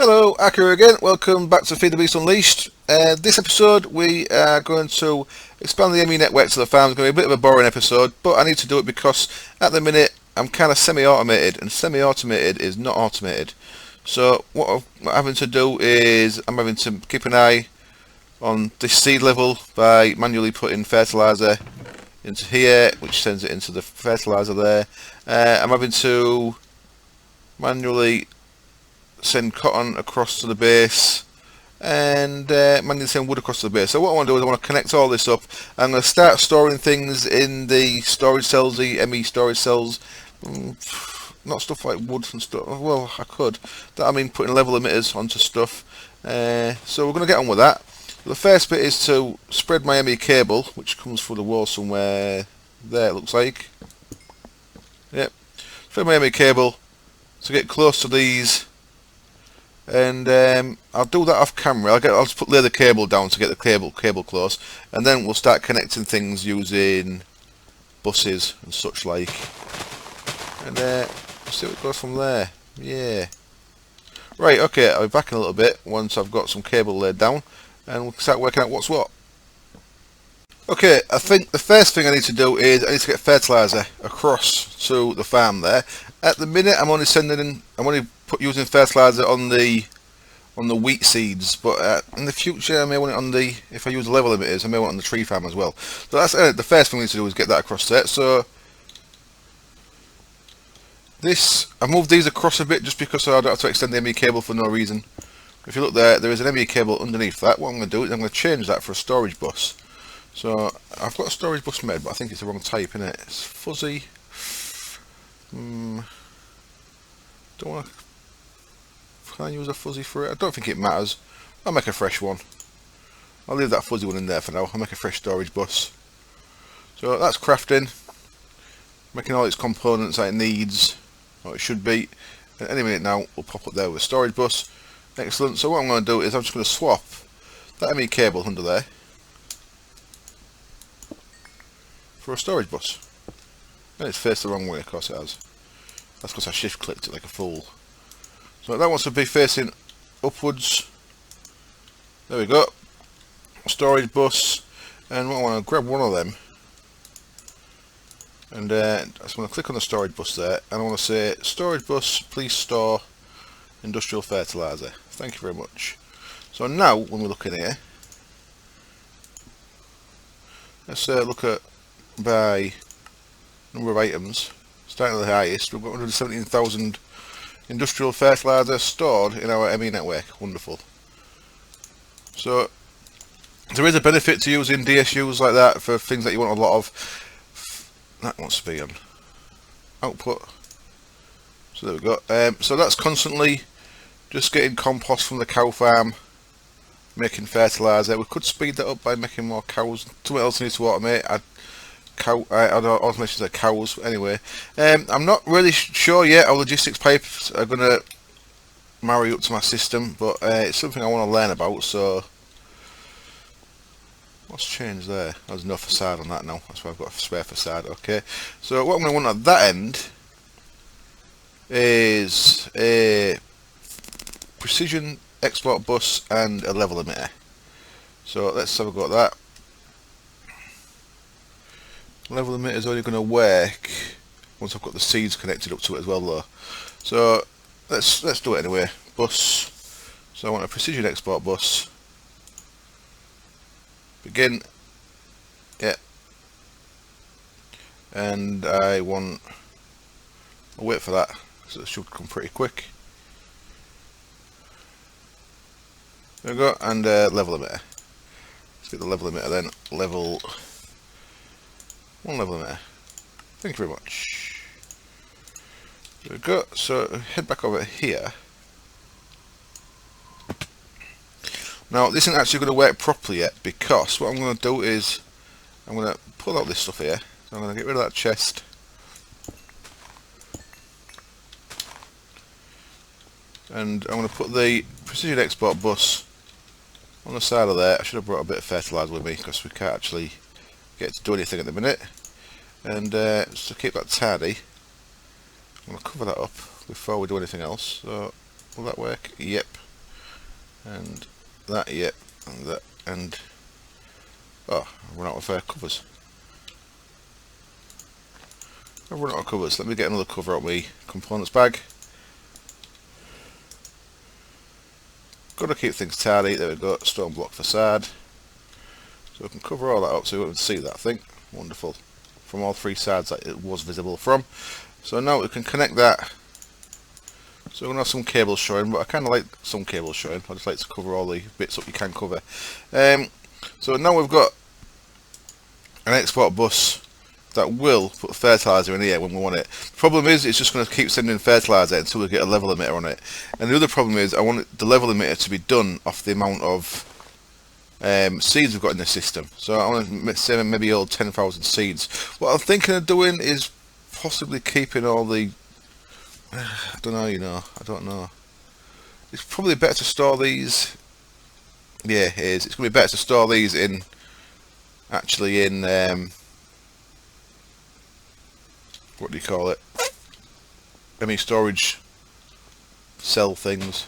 Hello, Akira again. Welcome back to FTB Unleashed. This episode we are going to expand the ME network to the farm. It's going to be a bit of a boring episode, but I need to do it because at the minute I'm kind of semi-automated, and semi-automated is not automated. So what I'm having to do is I'm having to keep an eye on this seed level by manually putting fertilizer into here, which sends it into the fertilizer there. I'm having to manually send cotton across to the base and manually send wood across to the base. So what I want to do is I want to connect all this up. I'm going to start storing things in the storage cells, the ME storage cells. Not stuff like wood and stuff. Well, I could. I mean putting level emitters onto stuff. So we're going to get on with that. The first bit is to spread my ME cable, which comes through the wall somewhere there, it looks like. Yep. Spread my ME cable to get close to these. And I'll do that off camera. I'll just lay the cable down to get the cable close, and then we'll start connecting things using buses and such like. And see what goes from there. Yeah. Right. Okay. I'll be back in a little bit once I've got some cable laid down, and we'll start working out what's what. Okay. I think the first thing I need to do is I need to get fertilizer across to the farm there. At the minute, I'm only using fertilizer on the wheat seeds, but in the future I may want it on the, if I use the level emitters, I may want it on the tree farm as well. So that's the first thing we need to do is get that across there. So I moved these across a bit just because I don't have to extend the ME cable for no reason. If you look there, there is an ME cable underneath that. What I'm going to do is I'm going to change that for a storage bus. So I've got a storage bus made, but I think it's the wrong type, innit? It's fuzzy. Don't want to. Can I use a fuzzy for it? I don't think it matters. I'll make a fresh one. I'll leave that fuzzy one in there for now. I'll make a fresh storage bus. So that's crafting. Making all its components that it needs, or it should be. And any minute now, we'll pop up there with a storage bus. Excellent. So what I'm going to do is I'm just going to swap that ME cable under there for a storage bus. And it's faced the wrong way, of course it has. That's because I shift clicked it like a fool. So that wants to be facing upwards. There we go. Storage bus. And I want to grab one of them. And I just want to click on the storage bus there. And I want to say, storage bus, please store industrial fertilizer. Thank you very much. So now, when we look in here, let's look at by number of items. Starting at the highest, we've got 117,000 industrial fertilizer stored in our ME network. Wonderful. So there is a benefit to using DSUs like that for things that you want a lot of. That wants to be on output. So there we go. So that's constantly just getting compost from the cow farm, making fertilizer. We could speed that up by making more cows. Something else needs to automate. Automations of cows. Anyway, I'm not really sure yet how logistics pipes are going to marry up to my system, but it's something I want to learn about. So what's changed there? There's no facade on that now. That's why I've got a spare facade. Okay, so what I'm going to want at that end is a precision export bus and a level emitter. So let's have a go at that. Level emitter is only going to work once I've got the seeds connected up to it as well, though. So let's do it anyway. Bus. So I want a precision export bus. Begin. Yeah. And I want. I'll wait for that, so it should come pretty quick. There we go. And level emitter. Let's get the level emitter then. One level emitter. Thank you very much. There we go. So head back over here. Now this isn't actually going to work properly yet, because what I'm going to do is I'm going to pull out this stuff here. So I'm going to get rid of that chest. And I'm going to put the precision export bus on the side of there. I should have brought a bit of fertilizer with me because we can't actually get to do anything at the minute. And just to keep that tidy, I'm going to cover that up before we do anything else. So will that work? Yep. and that, yep, and that, and oh, I've run out of covers. I've run out of covers. Let me get another cover out of my components bag. Got to keep things tidy. There we go. Stone block facade. So we can cover all that up so we won't see that thing. Wonderful. From all three sides that it was visible from. So now we can connect that. So we're going to have some cables showing, but I kind of like some cables showing. I just like to cover all the bits up you can cover. So now we've got an export bus that will put fertilizer in here when we want it. The problem is it's just going to keep sending fertilizer until we get a level emitter on it. And the other problem is I want the level emitter to be done off the amount of seeds we've got in the system. So I want to say maybe hold 10,000 seeds. What I'm thinking of doing is possibly keeping all the... I don't know, I don't know. It's probably better to store these... Yeah, it is. It's going to be better to store these in... Actually in... what do you call it? Storage cell things.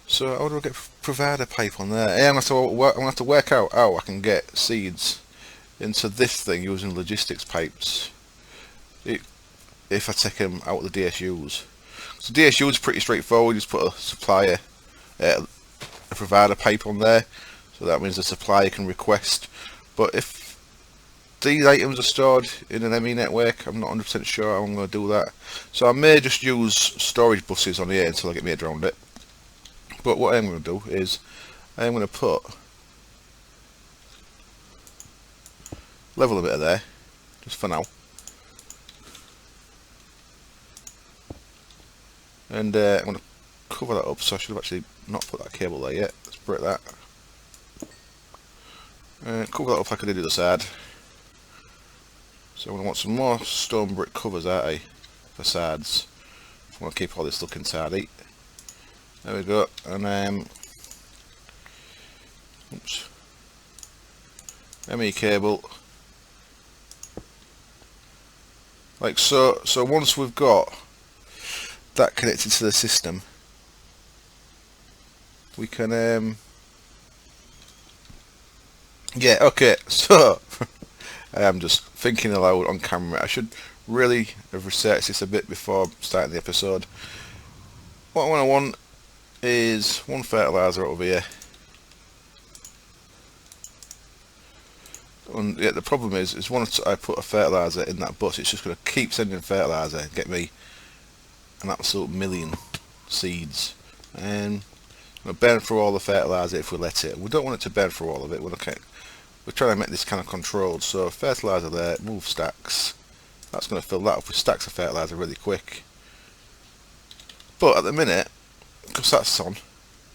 So how do I get provider pipe on there? Yeah, I'm going to have to work out how I can get seeds into this thing using logistics pipes. If I take them out of the DSUs. So DSU is pretty straightforward. You just put a supplier, a provider pipe on there. So that means the supplier can request. But if these items are stored in an ME network, I'm not 100% sure how I'm going to do that. So I may just use storage buses on here until I get my head around it. But what I'm going to do is I'm going to put level emitter there, just for now. And I'm going to cover that up, so I should have actually not put that cable there yet. Let's break that. Cover that up like I did the other side. So I'm going to want some more stone brick covers, aren't I? Facades. I want to keep all this looking tidy. There we go. And oops. ME cable. Like so. So once we've got that connected to the system, we can yeah, okay, so I am just thinking aloud on camera. I should really have researched this a bit before starting the episode. What I want is one fertilizer over here. And yeah, the problem is once I put a fertilizer in that bus, it's just going to keep sending fertilizer and get me an absolute million seeds. And we'll burn through all the fertilizer if we let it. We don't want it to burn through all of it. We're trying to make this kind of controlled. So fertilizer there, move stacks. That's going to fill that up with stacks of fertilizer really quick. But at the minute, because that's on,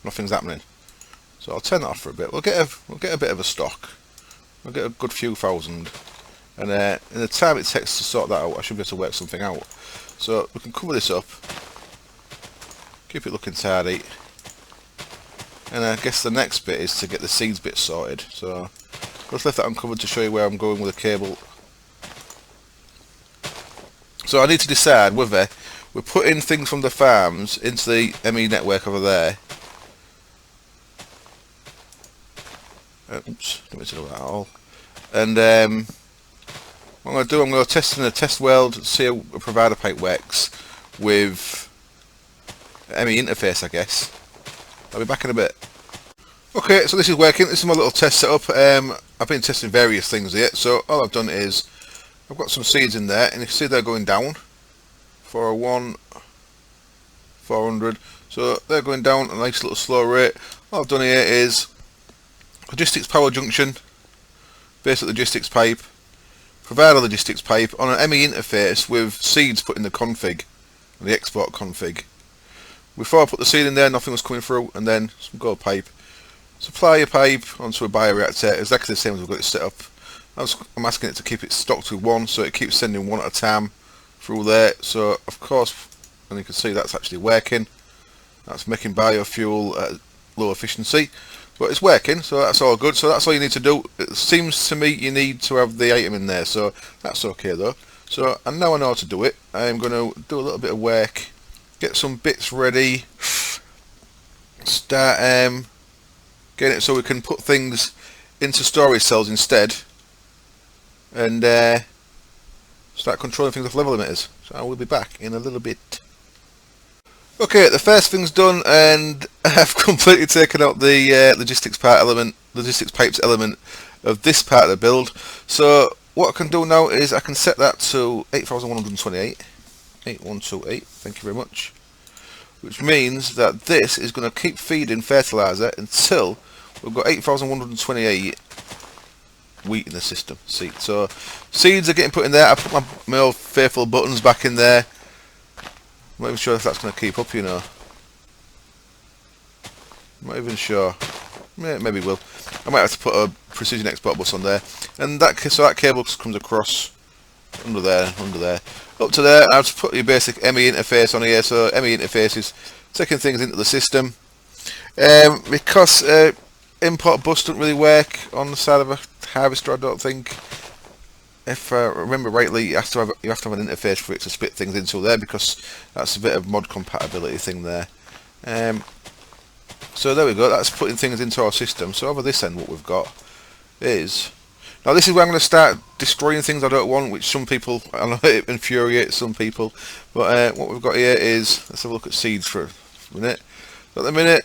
nothing's happening. So I'll turn that off for a bit. We'll get a bit of a stock. We'll get a good few thousand. And in the time it takes to sort that out, I should be able to work something out. So we can cover this up. Keep it looking tidy. And I guess the next bit is to get the seeds bit sorted. So let's leave that uncovered to show you where I'm going with the cable. So I need to decide whether we're putting things from the farms into the ME network over there. Oops, don't mean to do that at all. And what I'm going to do, I'm going to test in a test world, see how a provider pipe works with ME interface, I guess. I'll be back in a bit. Okay, so this is working. This is my little test setup. I've been testing various things here. So all I've done is I've got some seeds in there, and you can see they're going down. 401, 400. So they're going down at a nice little slow rate. What I've done here is logistics power junction, basic logistics pipe, provider logistics pipe on an ME interface with seeds put in the config, the export config. Before I put the seed in there, nothing was coming through, and then some gold pipe. Supplier pipe onto a bioreactor, exactly the same as we've got it set up. I'm asking it to keep it stocked with one, so it keeps sending one at a time through there. So of course, and you can see that's actually working. That's making biofuel at low efficiency, but it's working, so that's all good. So that's all you need to do. It seems to me you need to have the item in there, so that's okay though. So and now I know how to do it. I'm going to do a little bit of work, get some bits ready, start getting it so we can put things into storage cells instead, and start controlling things with level limiters. So I will be back in a little bit. Okay, the first thing's done, and I've completely taken out the logistics pipes element of this part of the build. So what I can do now is I can set that to 8128. 8128, thank you very much. Which means that this is going to keep feeding fertilizer until we've got 8128 wheat in the system. Seeds. So seeds are getting put in there. I put my old faithful buttons back in there. I'm not even sure if that's going to keep up, you know. I'm not even sure. Maybe it will. I might have to put a precision export bus on there, and that cable comes across under there, up to there. I've just put your basic ME interface on here. So ME interface is taking things into the system. Because import bus doesn't really work on the side of a harvester, I don't think. If I remember rightly, you have to have an interface for it to split things into there, because that's a bit of mod compatibility thing there. So there we go, that's putting things into our system. So over this end what we've got is, now this is where I'm going to start destroying things I don't want, which some people, I know it infuriates some people, but what we've got here is, let's have a look at seeds for a minute. So at the minute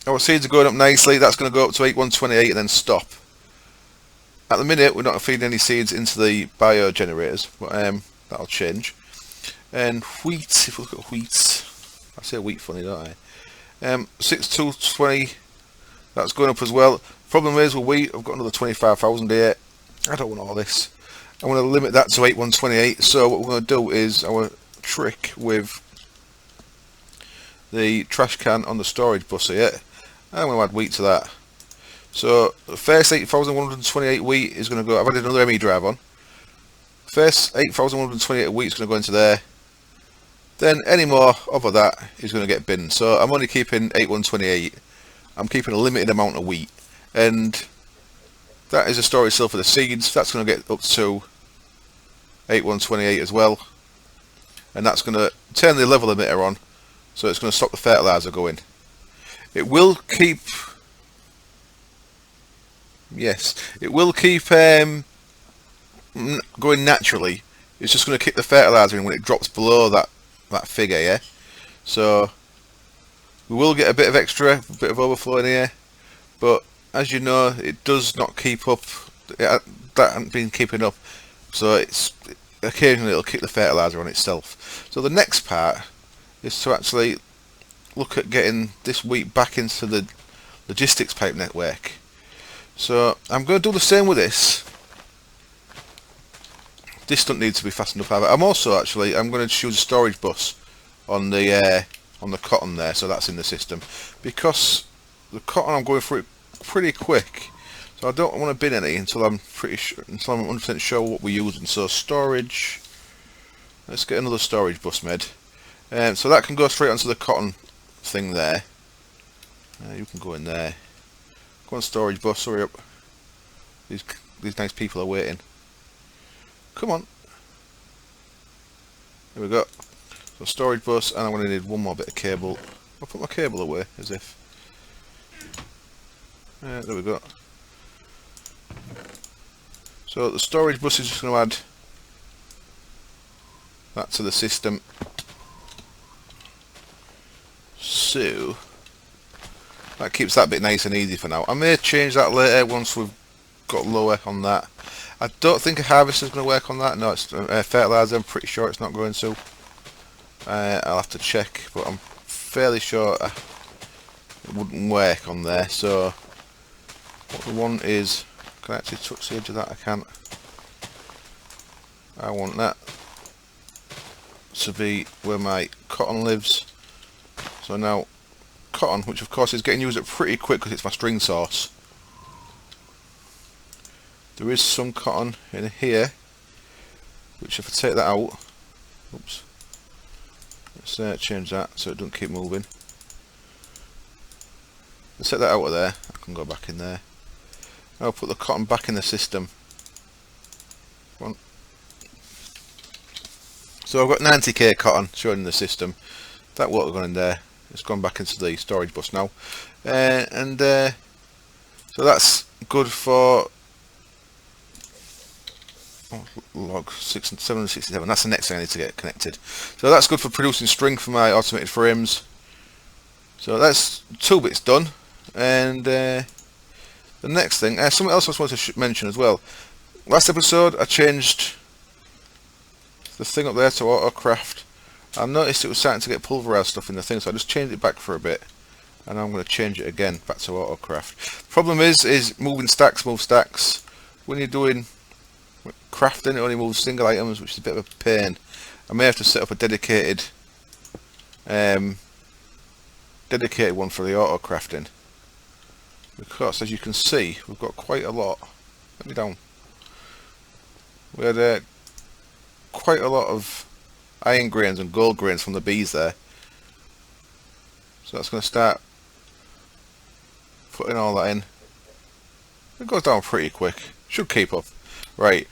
our seeds are going up nicely. That's going to go up to 8128 and then stop. At the minute, we're not feeding any seeds into the bio generators, but that'll change. And wheat, if we look at wheat, I say wheat funny, don't I? 6220, that's going up as well. Problem is with wheat, I've got another 25,000 here. I don't want all this. I want to limit that to 8128. So what we're going to do is our trick with the trash can on the storage bus here. I'm going to add wheat to that. So the first 8128 wheat is going to go. I've added another ME drive on. First 8128 wheat is going to go into there. Then any more of that is going to get binned. So I'm only keeping 8128. I'm keeping a limited amount of wheat, and that is a storage cell for the seeds. That's going to get up to 8128 as well, and that's going to turn the level emitter on. So it's going to stop the fertilizer going. It will keep. Yes, it will keep going naturally. It's just going to kick the fertilizer in when it drops below that figure, yeah. So we will get a bit of extra, a bit of overflow in here, but as you know, it does not keep up. That hasn't been keeping up, so occasionally it'll kick the fertilizer on itself. So the next part is to actually look at getting this wheat back into the logistics pipe network. So I'm going to do the same with this. This doesn't need to be fastened up either. I'm going to choose a storage bus on the cotton there, so that's in the system, because the cotton I'm going through it pretty quick. So I don't want to bin any until I'm 100% sure what we're using. So storage. Let's get another storage bus made. So that can go straight onto the cotton thing there. You can go in there. Go on storage bus, hurry up. These nice people are waiting. Come on. There we go. So storage bus, and I'm going to need one more bit of cable. I'll put my cable away, as if. There we go. So the storage bus is just going to add that to the system. So that keeps that bit nice and easy for now. I may change that later once we've got lower on that. I don't think a harvester is going to work on that. No, it's fertilizer. I'm pretty sure it's not going to. I'll have to check, but I'm fairly sure it wouldn't work on there. So what we want is, can I actually touch the edge of that? I can't. I want that to be where my cotton lives. So now cotton, which of course is getting used up pretty quick because it's my string source. There is some cotton in here, which if I take that out, oops, let's change that so it doesn't keep moving. Let's set that out of there. I can go back in there. I'll put the cotton back in the system. Come on. So I've got 90k cotton showing in the system. That water going in there. It's gone back into the storage bus now, so that's good for log 767. That's the next thing I need to get connected. So that's good for producing string for my automated frames. So that's 2 bits done, and the next thing, something else I just wanted to mention as well. Last episode I changed the thing up there to autocraft. I noticed it was starting to get pulverized stuff in the thing, so I just changed it back for a bit, and I'm going to change it again back to autocraft. Problem is moving stacks, move stacks. When you're doing crafting, it only moves single items, which is a bit of a pain. I may have to set up a dedicated one for the auto crafting, because as you can see we've got quite a lot. Let me down. We had quite a lot of iron grains and gold grains from the bees there, so that's going to start putting all that in. It goes down pretty quick, should keep up. Right,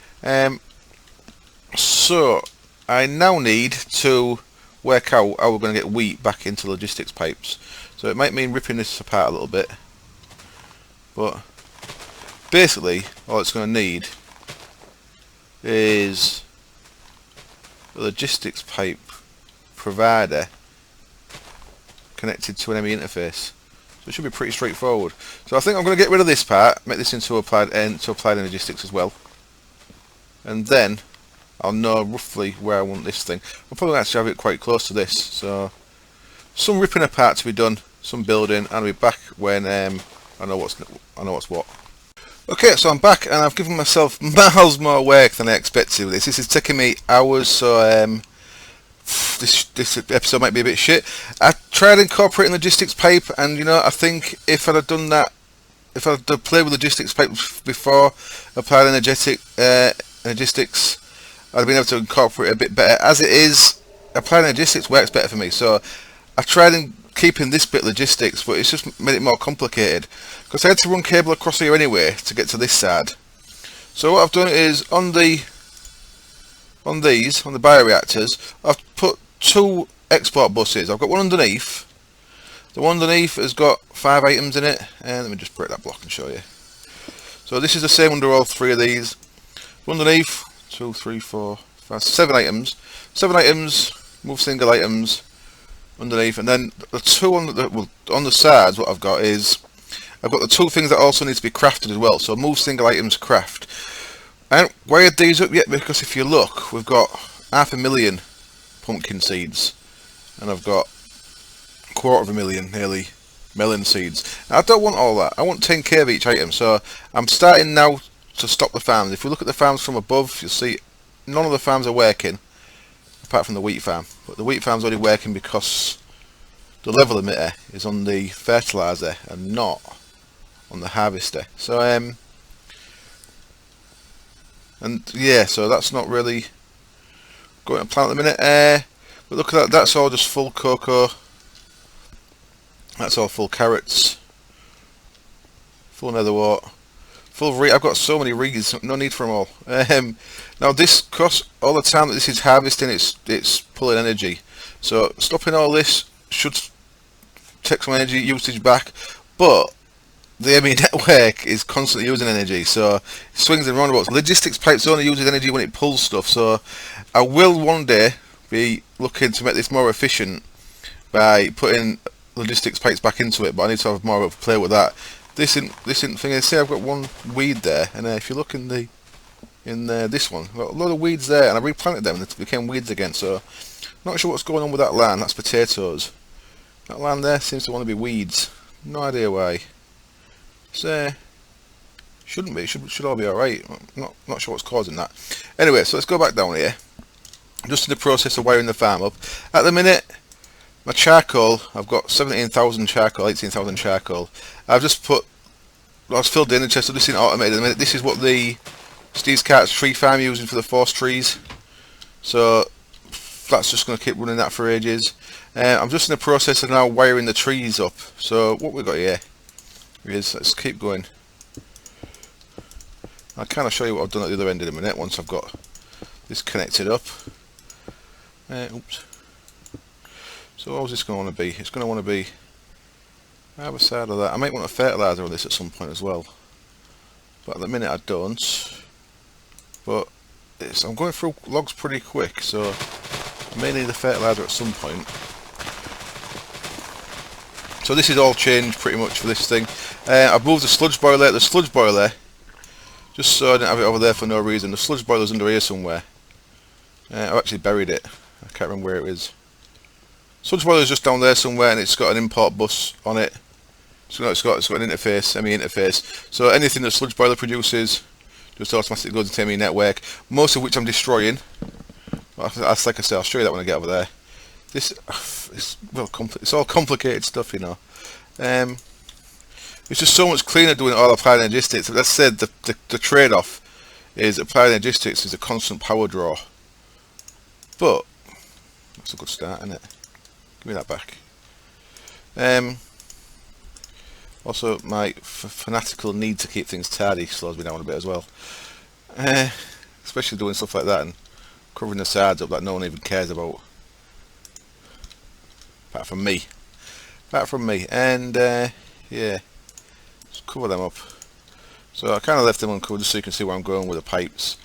so I now need to work out how we're going to get wheat back into logistics pipes. So it might mean ripping this apart a little bit, but basically all it's going to need is a logistics pipe provider connected to an ME interface. So it should be pretty straightforward. So I think I'm going to get rid of this part, make this into applied logistics as well, and then I'll know roughly where I want this thing. I'll probably actually have it quite close to this. So some ripping apart to be done, some building, and I'll be back when I know what's what. Okay, so I'm back, and I've given myself miles more work than I expected with this. This is taking me hours, so this episode might be a bit shit. I tried incorporating logistics pipe, and I think if I'd have done that, if I'd have played with logistics pipe before applying logistics, I'd have been able to incorporate it a bit better. As it is, applying logistics works better for me, so I tried keeping this bit logistics, but it's just made it more complicated, because I had to run cable across here anyway to get to this side. So what I've done is on the bioreactors, I've put 2 export buses. I've got one underneath. The one underneath has got 5 items in it, and let me just break that block and show you. So this is the same under all 3 of these. Underneath, 2, 3, 4, 5, 7 items. 7 items, move single items underneath, and then the 2 on the sides. What I've got is I've got the 2 things that also need to be crafted as well. So move single items, craft. I haven't wired these up yet, because if you look, we've got 500,000 pumpkin seeds, and I've got 250,000 nearly melon seeds. Now, I don't want all that. I want 10k of each item. So I'm starting now to stop the farms. If we look at the farms from above, you'll see none of the farms are working, apart from the wheat farm. But the wheat farm's only working because the level emitter is on the fertilizer and not on the harvester. So and yeah, so that's not really going to plan at the minute. But look at that, that's all just full cocoa. That's all full carrots, full netherwort, full reed. I've got so many reeds, no need for them all. Now this costs all the time that this is harvesting, it's pulling energy. So stopping all this should take some energy usage back, but the ME network is constantly using energy, so it swings and roundabouts. Logistics pipes only uses energy when it pulls stuff, so I will one day be looking to make this more efficient by putting logistics pipes back into it, but I need to have more of a play with that. This isn't thing. I say I've got one weed there, and if you look in this one, I've got a lot of weeds there, and I replanted them and they became weeds again. So not sure what's going on with that land. That's potatoes. That land there seems to want to be weeds. No idea why. So shouldn't be. Should all be all right. Not sure what's causing that. Anyway, so let's go back down here. I'm just in the process of wiring the farm up at the minute. My charcoal, I've got 17,000 charcoal, 18,000 charcoal. I've just filled the inner chest, so this isn't automated at the minute. This is what the Steve's Cart's tree farm using for the forest trees. So that's just going to keep running that for ages. I'm just in the process of now wiring the trees up. So what we've got here is, let's keep going. I'll kind of show you what I've done at the other end in a minute once I've got this connected up. Oops. So how's this going to want to be? It's going to want to be either side of that. I might want a fertiliser on this at some point as well, but at the minute I don't. But I'm going through logs pretty quick, so I may need a fertiliser at some point. So this is all changed pretty much for this thing. I've moved the sludge boiler. The sludge boiler, just so I didn't have it over there for no reason, the sludge boiler's under here somewhere. I've actually buried it. I can't remember where it is. Sludge boiler's just down there somewhere, and it's got an import bus on it. So it's got an interface, ME interface. So anything that sludge boiler produces just automatically goes into ME network, most of which I'm destroying. That's like I say, I'll show you that when I get over there. This it's all complicated stuff, you know. It's just so much cleaner doing it all applied logistics. As I said, the trade-off is applied logistics is a constant power draw. But that's a good start, isn't it? Give me that back. Also, my fanatical need to keep things tidy slows me down a bit as well. Especially doing stuff like that and covering the sides up that no one even cares about. Apart from me. And yeah, just cover them up. So I kind of left them uncovered just so you can see where I'm going with the pipes.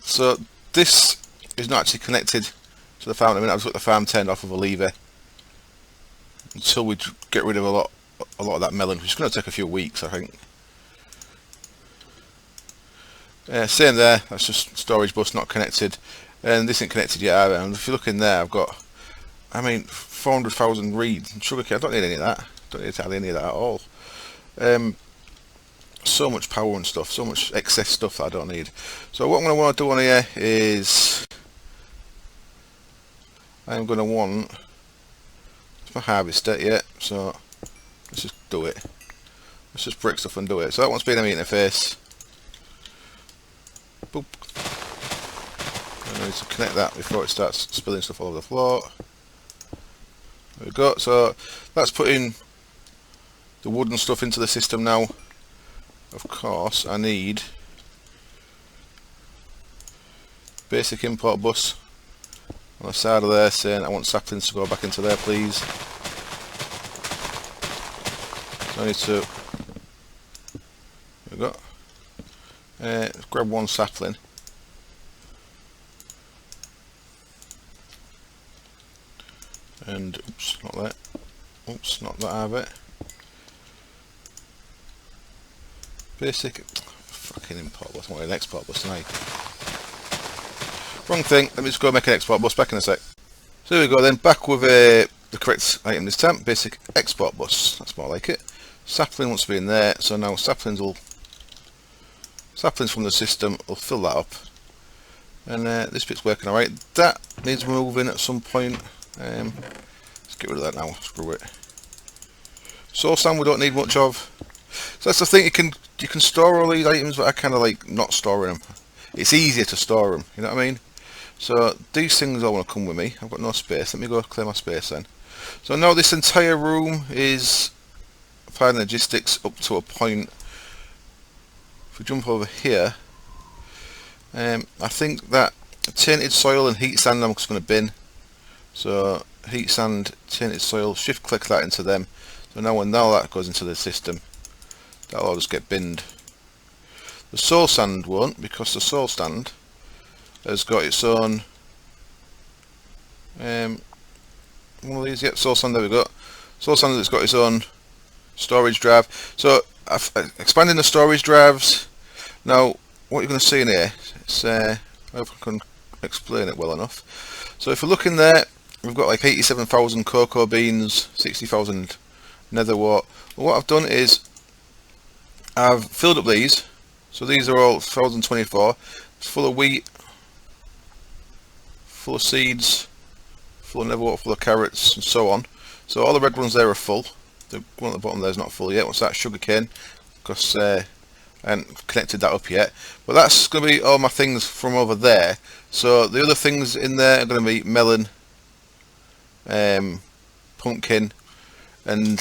So this is not actually connected to the farm. I mean, I've got the farm turned off with a lever until we get rid of a lot of that melon, which is going to take a few weeks, I think. Same there. That's just storage bus not connected, and this isn't connected yet either. And if you look in there, I've got, I mean, 400,000 reeds and sugarcane. I don't need any of that. Don't need hardly any of that at all. So much power and stuff, so much excess stuff that I don't need. So what I'm going to want to do on here is I'm going to want, it's my harvester, yeah, so let's just do it. Let's just break stuff and do it. So that one's been an interface. Boop. And I need to connect that before it starts spilling stuff all over the floor. There we go. So that's putting the wood and stuff into the system now. Of course, I need basic import bus on the side of there saying I want saplings to go back into there, please. So I need to, there we go, grab one sapling. And oops, not that. Oops, not that either. Basic fucking import bus. I want an export bus tonight. Wrong thing. Let me just go make an export bus. Back in a sec. So there we go then. Back with the correct item this time. Basic export bus. That's more like it. Sapling wants to be in there. So now saplings from the system will fill that up. And this bit's working alright. That needs moving at some point. Let's get rid of that now. Screw it. Soul sand we don't need much of. So that's the thing, you can store all these items, but I kind of like not storing them. It's easier to store them, you know what I mean? So these things all want to come with me. I've got no space. Let me go clear my space then. So now this entire room is applied logistics up to a point. If we jump over here, I think that tainted soil and heat sand I'm just going to bin. So heat sand, tainted soil, shift click that into them. So now when that goes into the system, that'll all just get binned. The soul sand won't, because the soul sand has got its own one of these. Yep, soul sand, there we go. Soul sand has got its own storage drive. So I've expanding the storage drives. Now what you're going to see in here, it's I hope I can explain it well enough. So if we look in there, we've got like 87,000 cocoa beans, 60,000 nether wart. Well, what I've done is I've filled up these, so these are all 1024. It's full of wheat, full of seeds, full of netherwort, full of carrots, and so on. So all the red ones there are full. The one at the bottom there is not full yet. What's that? Sugarcane, because I haven't connected that up yet. But that's going to be all my things from over there. So the other things in there are going to be melon, pumpkin, and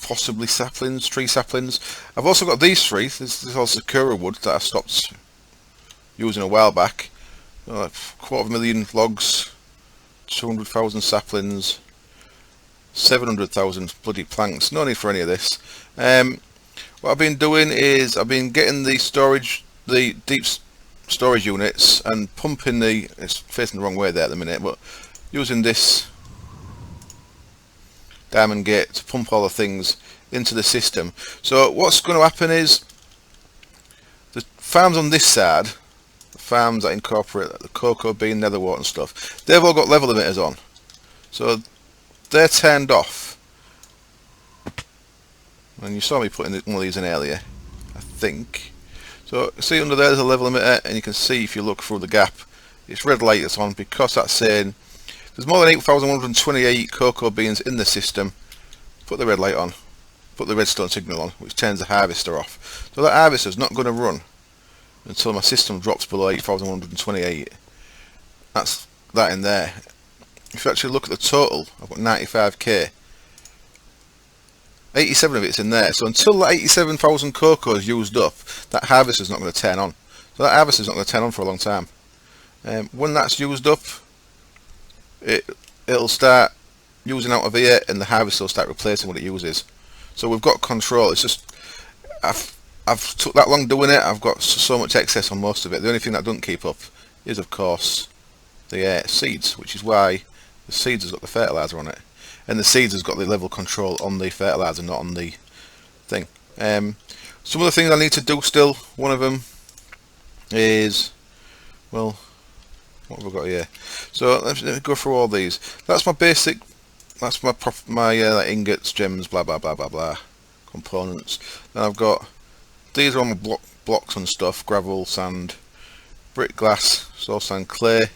possibly saplings, tree saplings. I've also got these three. This is all sakura wood that I stopped using a while back. Like 250,000 logs, 200,000 saplings, 700,000 bloody planks. No need for any of this. What I've been doing is I've been getting the deep storage units and pumping it's facing the wrong way there at the minute, but using this diamond gate to pump all the things into the system. So what's going to happen is the farms on this side, the farms that incorporate the cocoa bean, netherwort and stuff, they've all got level limiters on. So they're turned off. And you saw me putting one of these in earlier, I think. So see under there's a level limiter, and you can see if you look through the gap, it's red light that's on because that's saying there's more than 8,128 cocoa beans in the system. Put the red light on, put the redstone signal on, which turns the harvester off. So that harvester's not going to run until my system drops below 8,128. That's that in there. If you actually look at the total, I've got 95k. 87 of it's in there, so until that 87,000 cocoa is used up, that harvester's not going to turn on. So that harvester's not going to turn on for a long time. When that's used up, it'll start using out of here, and the harvester will start replacing what it uses. So we've got control. It's just I've took that long doing it. I've got so much excess on most of it. The only thing that doesn't keep up is, of course, the seeds, which is why the seeds has got the fertilizer on it. And the seeds has got the level control on the fertilizer, not on the thing. Some of the things I need to do still, one of them is, well, what have I got here? So let me go through all these. That's my basic, that's my ingots, gems, blah blah blah blah blah, components. Then I've got, these are all my blocks and stuff, gravel, sand, brick, glass, soil sand, clay.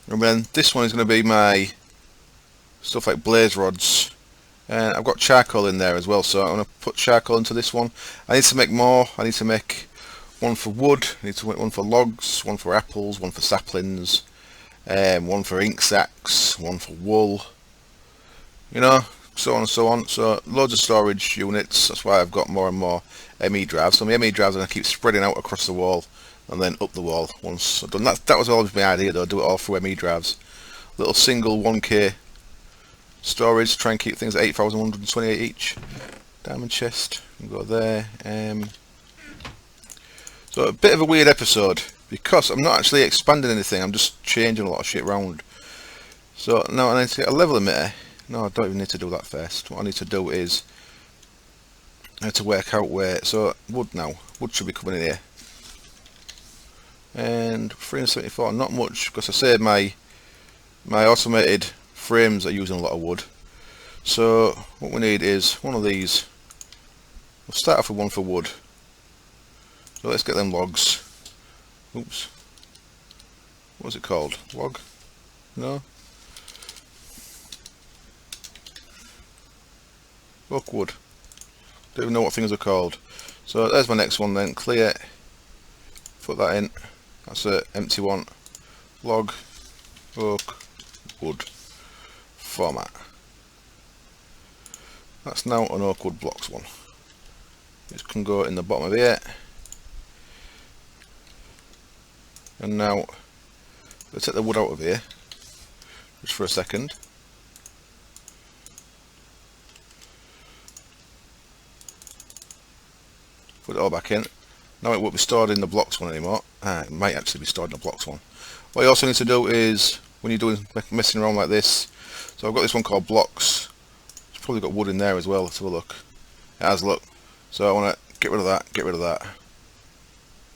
And then this one is going to be my stuff like blaze rods, and I've got charcoal in there as well, so I'm going to put charcoal into this one. I need to make more. I need to make one for wood, I need to make one for logs, one for apples, one for saplings, one for ink sacks, one for wool, you know, so on and so on. So loads of storage units. That's why I've got more and more ME drives. So my ME drives are going to keep spreading out across the wall and then up the wall once I've done that. That was always my idea though, do it all through ME drives. Little single 1k storage, try and keep things at 8,128 each. Diamond chest, can go there. So a bit of a weird episode because I'm not actually expanding anything, I'm just changing a lot of shit around. So now I need to get a level emitter. No, I don't even need to do that first. What I need to do is I need to work out where. So wood now, wood should be coming in here. And 374, not much because I said my automated frames are using a lot of wood. So what we need is one of these. We'll start off with one for wood. So let's get them logs. Oops. What's it called? Log? No? Oak wood. Don't even know what things are called. So there's my next one then. Clear. Put that in. That's an empty one. Log. Oak. Wood. Format. That's now an oak wood blocks one. This can go in the bottom of here. And now let's take the wood out of here just for a second. Put it all back in. Now it won't be stored in the blocks one anymore. It might actually be stored in the blocks one. What you also need to do is, when you're doing messing around like this, so I've got this one called blocks. It's probably got wood in there as well. Let's have a look. It has, look. So I want to get rid of that, get rid of that,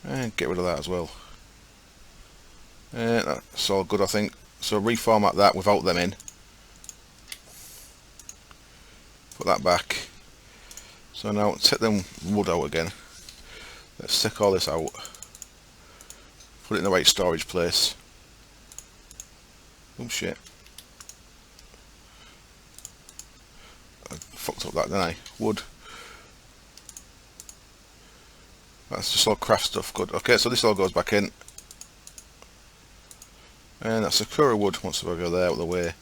and get rid of that as well. That's all good, I think. So reformat that without them in. Put that back. So now take them wood out again. Let's take all this out. Put it in the right storage place. Oh shit. I fucked up that, didn't I? Wood. That's just all craft stuff, good. Okay, so this all goes back in. And that Sakura wood wants to go there out of the way.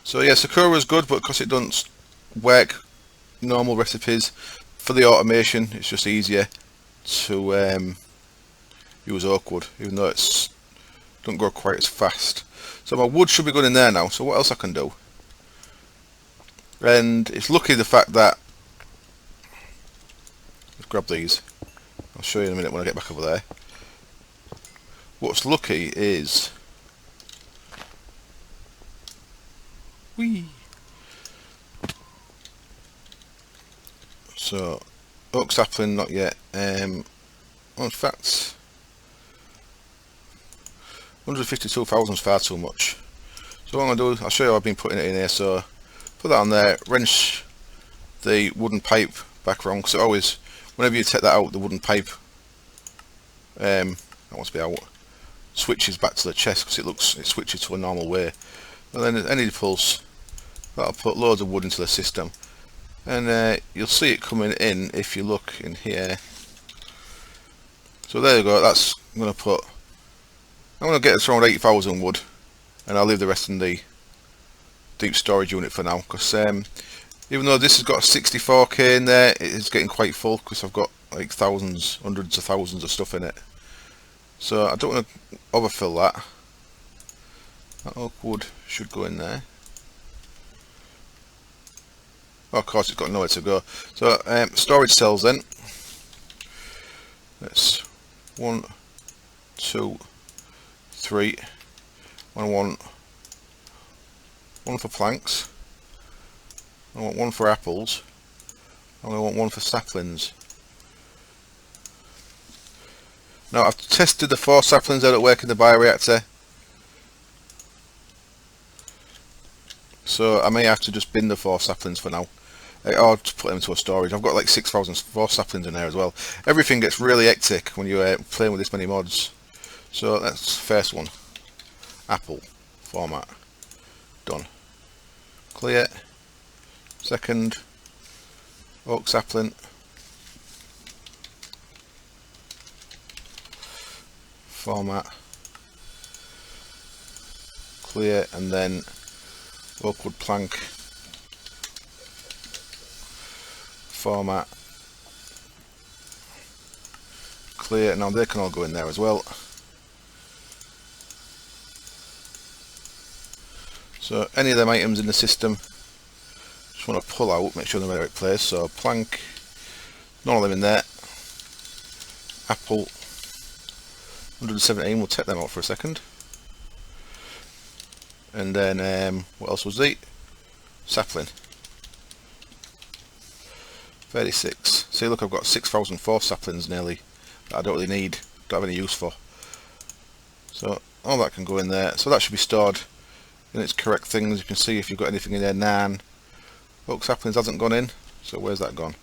So yeah, Sakura is good, but because it doesn't work normal recipes, for the automation it's just easier to use oak wood, even though it's don't go quite as fast. So my wood should be good in there now. So what else I can do? And it's lucky the fact that, let's grab these, I'll show you in a minute when I get back over there. What's lucky is, so oak sapling not yet. Well, in fact, 152,000 is far too much. So what I'm going to do, I'll show you how I've been putting it in here. So put that on there, wrench the wooden pipe back round, because it always, whenever you take that out, the wooden pipe, that wants to be out, switches back to the chest because it switches to a normal way. And then any pulse, that'll put loads of wood into the system. And you'll see it coming in if you look in here. So there you go, that's, I'm going to get us around 8,000 wood, and I'll leave the rest in the deep storage unit for now, because even though this has got 64k in there, it is getting quite full because I've got like thousands, hundreds of thousands of stuff in it. So I don't want to overfill that. That oak wood should go in there. Oh, of course, it's got nowhere to go. So storage cells then. That's 1, 2, 3. I want one for planks. I want one for apples. And I want one for saplings. Now I've tested the 4 saplings out at work in the bioreactor. So I may have to just bin the 4 saplings for now. Or to put them into a storage. I've got like 6,004 saplings in there as well. Everything gets really hectic when you're playing with this many mods. So that's first one. Apple format. Done. Clear. Second. Oak sapling. Format. Clear. And then oak wood plank. Format. Clear. Now they can all go in there as well. So any of them items in the system, just want to pull out, make sure they're in the right place. So plank, none of them in there. Apple, 117, we'll take them out for a second. And then what else was the sapling? 36. See, look, I've got 6,004 saplings nearly that I don't really need, don't have any use for. So all that can go in there. So that should be stored in its correct things. You can see if you've got anything in there. Nan, oak saplings hasn't gone in. So where's that gone?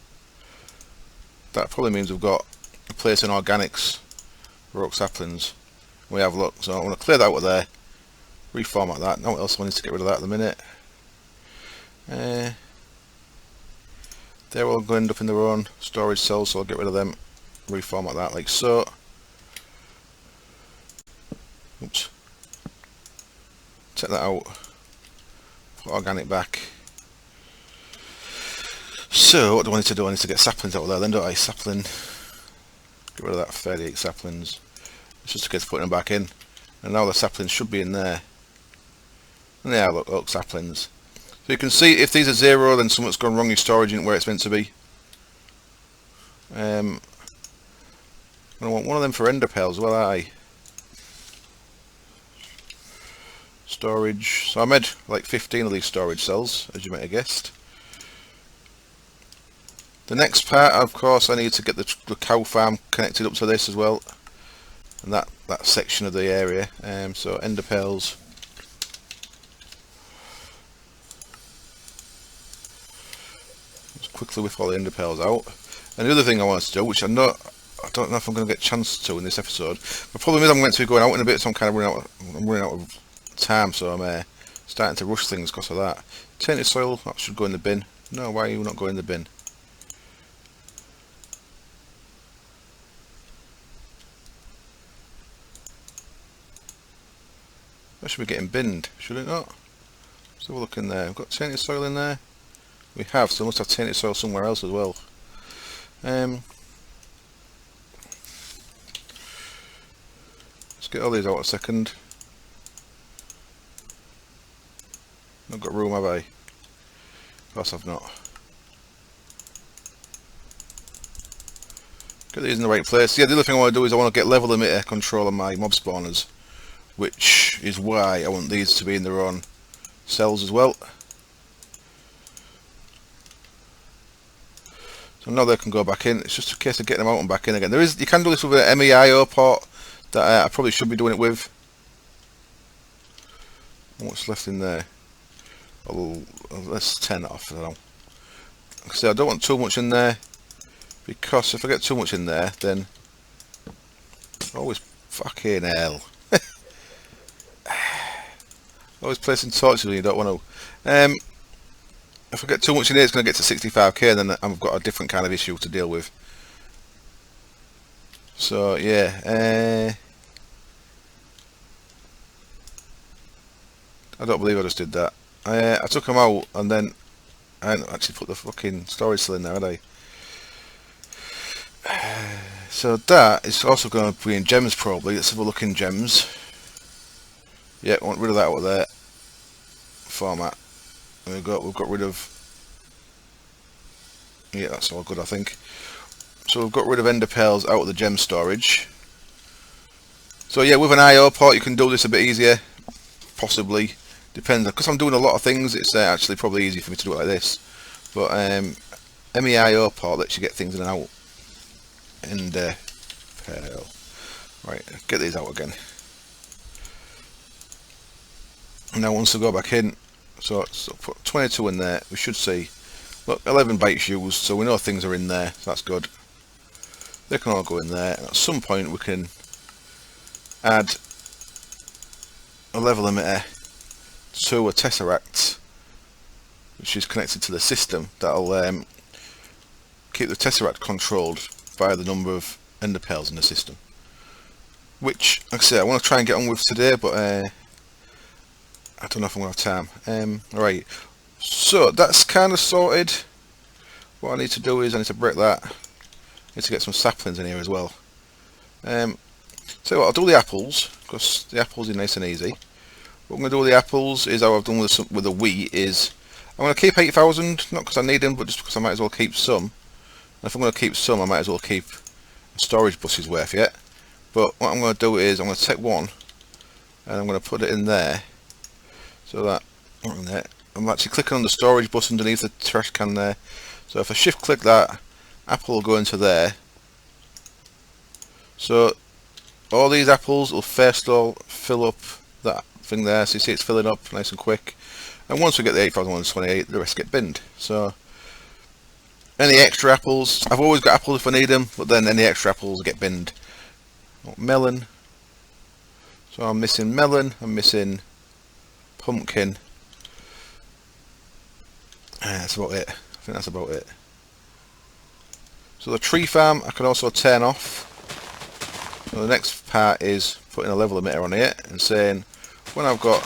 That probably means we've got a place in organics for oak saplings. We have a look. So I want to clear that out of there. Reformat that. Now what else I need to get rid of that at the minute? They're all going to end up in their own storage cells, so I'll get rid of them, reformat that like so. Oops. Take that out, put organic back. So what do I need to do? I need to get saplings out of there then, don't I? Sapling, get rid of that 38 saplings. It's just a case of putting them back in. And now the saplings should be in there. And they are, look, oak saplings. So you can see if these are 0, then something's gone wrong in storage isn't where it's meant to be. I want one of them for ender pearls, well, aye. Storage. So I made like 15 of these storage cells, as you might have guessed. The next part, of course, I need to get the cow farm connected up to this as well, and that section of the area. So ender pearls. Quickly whip all the ender pearls out. And the other thing I wanted to do, which I don't know if I'm going to get a chance to in this episode. The problem is I'm meant to be going out in a bit, so I'm kind of running out of time, so I'm starting to rush things because of that. Tainted soil, that should go in the bin. No, why are you not going in the bin? That should be getting binned, should it not? Let's have a look in there. We've got tainted soil in there. We have, so we must have tainted soil somewhere else as well. Let's get all these out a second. Not got room, have I? Of course I've not. Get these in the right place. Yeah, the other thing I want to do is I want to get level emitter control on my mob spawners, which is why I want these to be in their own cells as well. So now they can go back in. It's just a case of getting them out and back in again. You can do this with an MEIO port that I probably should be doing it with. What's left in there? Let's turn it off. I don't know. So I don't want too much in there, because if I get too much in there, then always fucking hell. Always placing torches when you don't want to. If I get too much in here, it's going to get to 65k, and then I've got a different kind of issue to deal with. So yeah, I don't believe I just did that. I took them out, and then I hadn't actually put the fucking storage cell in there, had I? So that is also going to be in gems probably. Let's have a look in gems. Yeah, I want rid of that out of there. Format. And we've got rid of. Yeah, that's all good, I think. So we've got rid of ender pearls out of the gem storage. So yeah, with an IO port you can do this a bit easier. Possibly. Depends. Because I'm doing a lot of things, it's actually probably easy for me to do it like this. But MEIO port lets you get things in and out. Ender pearl. Right, get these out again. Now once I go back in, so put 22 in there, we should see, look, 11 bytes used, so we know things are in there, so that's good. They can all go in there, and at some point we can add a level emitter to a tesseract, which is connected to the system. That'll keep the tesseract controlled by the number of ender pearls in the system. Which, like I say, I want to try and get on with today, but I don't know if I'm going to have time. Right, so that's kind of sorted. What I need to do is I need to break that. I need to get some saplings in here as well. So what, I'll do the apples, because the apples are nice and easy. What I'm going to do with the apples is how I've done with the wheat is I'm going to keep 8,000, not because I need them, but just because I might as well keep some. And if I'm going to keep some, I might as well keep a storage bus's worth yet. But what I'm going to do is I'm going to take one and I'm going to put it in there. So that, in there, I'm actually clicking on the storage bus underneath the trash can there. So if I shift click that, apple will go into there. So all these apples will first all fill up that thing there. So you see it's filling up nice and quick. And once we get the 8,128, the rest get binned. So any extra apples, I've always got apples if I need them, but then any extra apples get binned. Melon. So I'm missing melon, I'm missing pumpkin. That's about it. I think that's about it. So the tree farm I can also turn off. So the next part is putting a level emitter on here and saying when I've got,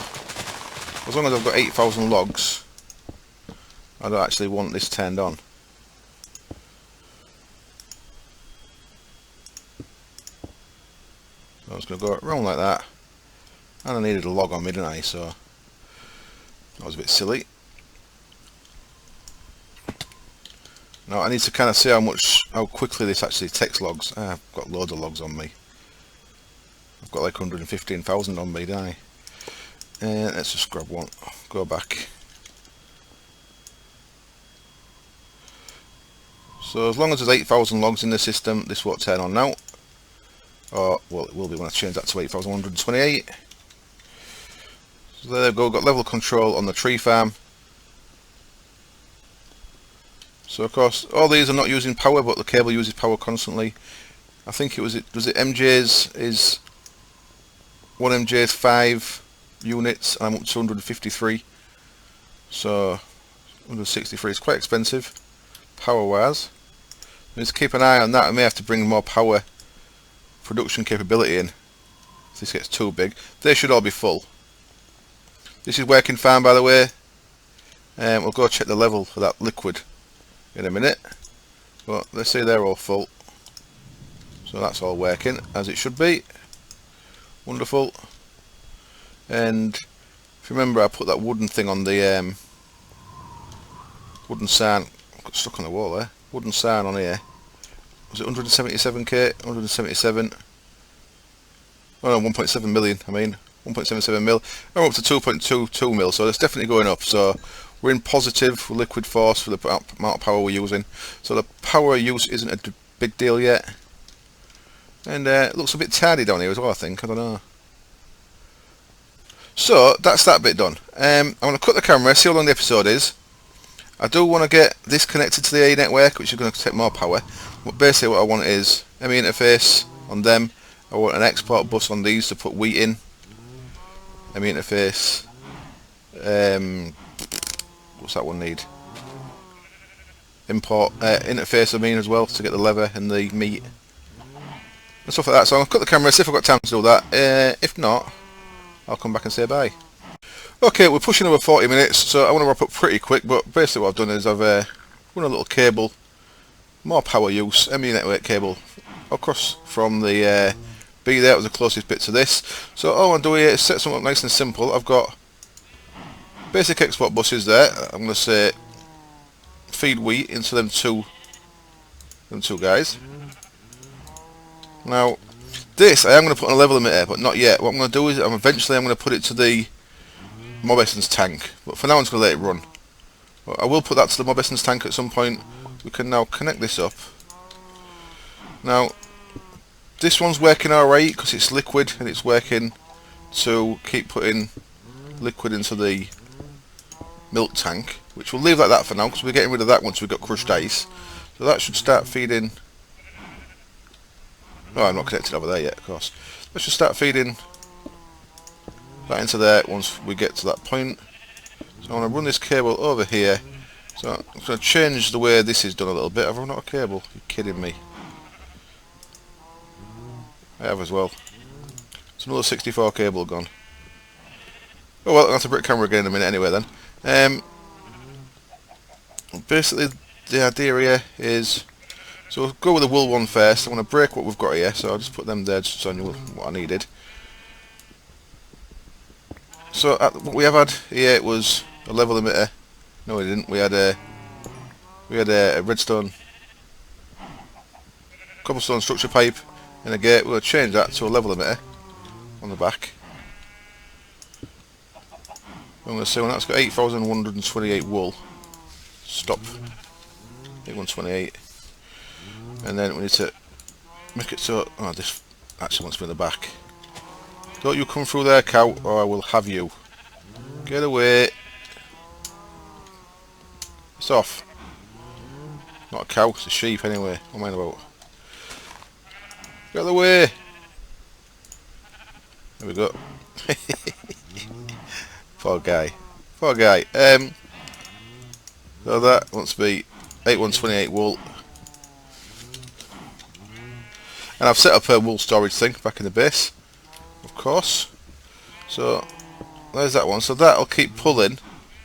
as long as I've got 8,000 logs, I don't actually want this turned on. So I'm just going to go around like that. And I needed a log on me, didn't I? So that was a bit silly. Now I need to kind of see how quickly this actually takes logs. I've got loads of logs on me. I've got like 115,000 on me, don't I? Let's just grab one. Go back. So as long as there's 8,000 logs in the system, this won't turn on now. Or, well, it will be when I change that to 8,128. So there we go, got level control on the tree farm. So of course, all these are not using power, but the cable uses power constantly. I think it was MJ's is 1 MJ's 5 units, and I'm up to 253. So 163 is quite expensive, power wise. I need to keep an eye on that. I may have to bring more power production capability in if this gets too big. They should all be full. This is working fine, by the way. We'll go check the level for that liquid in a minute, but let's say they're all full. So that's all working as it should be. Wonderful. And if you remember, I put that wooden thing on the Wooden sign. Got stuck on the wall there. Wooden sign on here. Was it 177k? 177. Oh no, 1.7 million. I mean, 1.77 mil. I'm up to 2.22 mil, so it's definitely going up. So we're in positive with liquid force for the amount of power we're using. So the power use isn't a big deal yet. And it looks a bit tidy down here as well, I think. I don't know. So that's that bit done. I'm going to cut the camera, see how long the episode is. I do want to get this connected to the A network, which is going to take more power. But basically what I want is ME interface on them. I want an export bus on these to put wheat in. ME interface. What's that one need? Import interface, I mean, as well, to get the leather and the meat and stuff like that. So I'll cut the camera, see if I've got time to do that. If not, I'll come back and say bye. Okay, we're pushing over 40 minutes, so I want to wrap up pretty quick, but basically what I've done is I've run a little cable, more power use, ME network cable, across from the B there. It was the closest bit to this. So all I'm doing here is set something up nice and simple. I've got basic export buses there. I'm going to say feed wheat into them two guys. Now, this I am going to put on a level emitter, but not yet. What I'm going to do is eventually I'm going to put it to the mob essence tank, but for now I'm just going to let it run. But I will put that to the mob essence tank at some point. We can now connect this up. Now, this one's working alright because it's liquid and it's working to keep putting liquid into the milk tank, which we'll leave like that for now because we're getting rid of that once we've got crushed ice. So that should start feeding. Oh, I'm not connected over there yet, of course. Let's just start feeding that into there once we get to that point. So I want to run this cable over here. So I'm going to change the way this is done a little bit. I've run out of cable. You're kidding me. I have as well. It's another 64 cable gone. Oh well, I'll have to brick camera again in a minute anyway then. Basically the idea here is, so we'll go with the wool one first. I want to break what we've got here, so I'll just put them there just so I knew what I needed. So what we have had here, it was a level emitter. No, we didn't. We had a redstone, cobblestone structure pipe and a gate. We'll change that to a level emitter on the back. I'm going to say when that's got 8,128 wool. Stop. 8,128. And then we need to make it so. Oh, this actually wants to be in the back. Don't you come through there, cow, or I will have you. Get away. It's off. Not a cow, it's a sheep anyway. What am I about? Get out of the way. There we go. Poor guy. Poor guy. So that wants to be 8,128 wool. And I've set up a wool storage thing back in the base, of course. So there's that one. So that'll keep pulling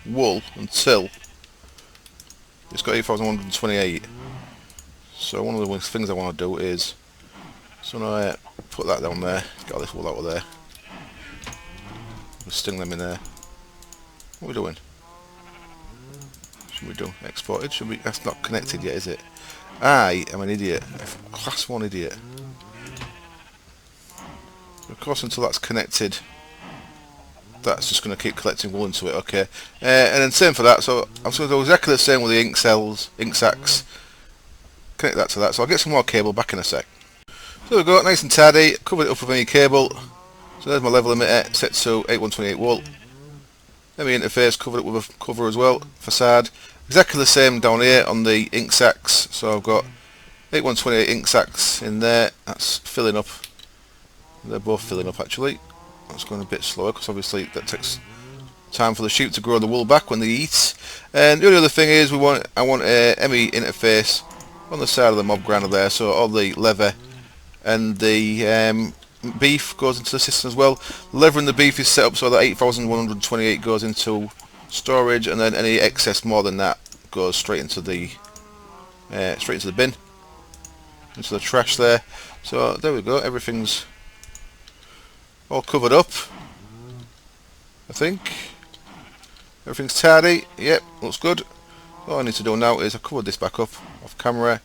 wool until it's got 8,128. So one of the things I want to do is, so now I put that down there, get all this wool out of there, we'll sting them in there. What are we doing? Should we do exported? Should we? That's not connected yet, is it? I am an idiot, class 1 idiot. Of course, until that's connected, that's just going to keep collecting wool into it. Okay, and then same for that. So I'm just going to do exactly the same with the ink cells, ink sacks. Connect that to that. So I'll get some more cable back in a sec. So there we go, nice and tidy. Covered it up with any cable. So there's my level emitter set to 8,128 wool. ME interface covered it with a cover as well. Facade. Exactly the same down here on the ink sacks. So I've got 8,128 ink sacks in there. That's filling up. They're both filling up actually. That's going a bit slower because obviously that takes time for the sheep to grow the wool back when they eat. And the only other thing is I want a ME interface on the side of the mob grinder there, so all the leather and the beef goes into the system as well. The leather and the beef is set up so that 8,128 goes into storage, and then any excess more than that goes straight into the bin, into the trash there. So there we go, everything's all covered up, I think. Everything's tidy. Yep, looks good. All I need to do now is I cover this back up off camera,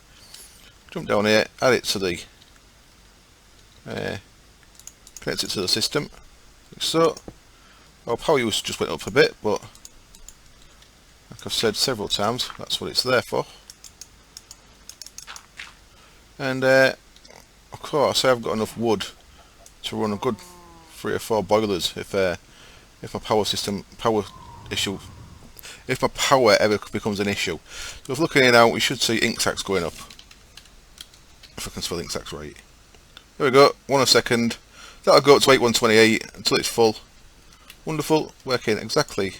jump down here, add it to the connect it to the system, like so. Our power use just went up a bit, but like I've said several times, that's what it's there for. And of course I've got enough wood to run a good 3 or 4 boilers if my power ever becomes an issue. So if looking here now, we should see ink sacs going up, if I can spell ink sacs right. There we go, 1 second. That'll go up to 8128 until it's full. Wonderful, working exactly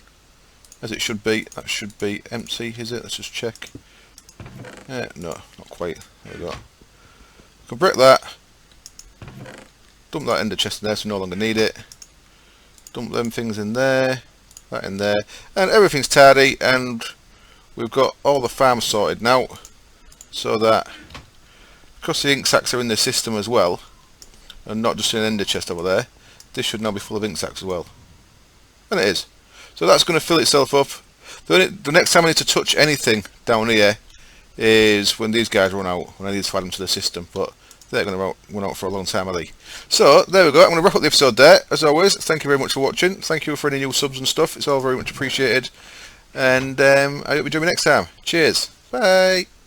as it should be. That should be empty, is it? Let's just check. No, not quite. There we go. I can break that. Dump that ender chest in there, so we no longer need it. Dump them things in there. That in there. And everything's tidy, and we've got all the farms sorted now. So that, because the ink sacs are in the system as well, and not just in an ender chest over there, this should now be full of ink sacs as well. And it is. So that's going to fill itself up. The next time I need to touch anything down here is when these guys run out, when I need to add them to the system, but they're going to run out for a long time, are they? So there we go, I'm going to wrap up the episode there. As always, thank you very much for watching. Thank you for any new subs and stuff, it's all very much appreciated. And I hope you join me next time. Cheers, bye.